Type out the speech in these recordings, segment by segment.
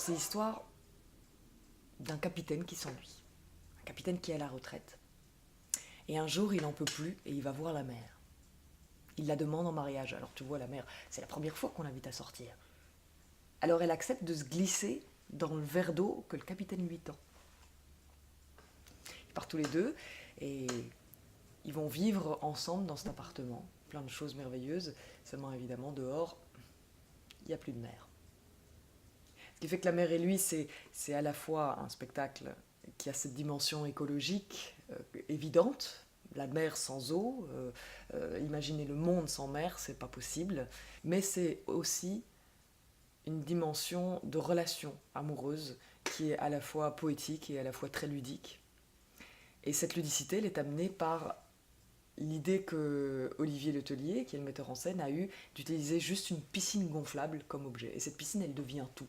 c'est l'histoire d'un capitaine qui s'ennuie. Un capitaine qui est à la retraite. Et un jour, il n'en peut plus et il va voir la mer. Il la demande en mariage. Alors tu vois, la mer, c'est la première fois qu'on l'invite à sortir. Alors elle accepte de se glisser dans le verre d'eau que le capitaine lui tend. Ils partent tous les deux et ils vont vivre ensemble dans cet appartement. Plein de choses merveilleuses. Seulement évidemment, dehors, il n'y a plus de mer. Ce qui fait que La mer et lui, c'est à la fois un spectacle qui a cette dimension écologique évidente. La mer sans eau, imaginer le monde sans mer, c'est pas possible. Mais c'est aussi une dimension de relation amoureuse qui est à la fois poétique et à la fois très ludique. Et cette ludicité, elle est amenée par l'idée que Olivier Letellier, qui est le metteur en scène, a eue d'utiliser juste une piscine gonflable comme objet. Et cette piscine, elle devient tout.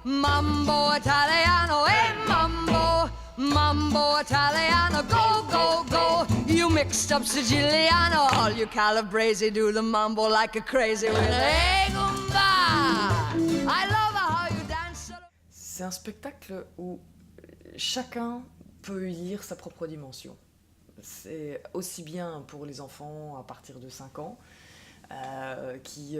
Mambo Italiano, mambo Italiano, go, go, go. You mixed up Siciliano, all you Calabrese do the mambo like a crazy with hey, gumba. I love how you dance. C'est un spectacle où chacun peut y lire sa propre dimension. C'est aussi bien pour les enfants à partir de 5 ans qui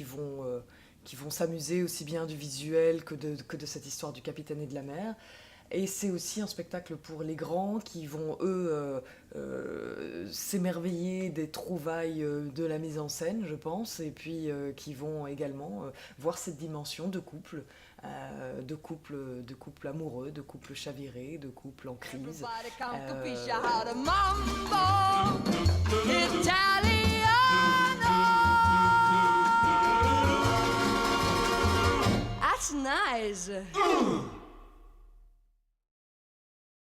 vont s'amuser aussi bien du visuel que de cette histoire du capitaine et de la mer. Et c'est aussi un spectacle pour les grands qui vont, eux, s'émerveiller des trouvailles de la mise en scène, je pense, et puis qui vont également voir cette dimension de couple, de couple amoureux, de couple chaviré, de couple en crise. That's nice.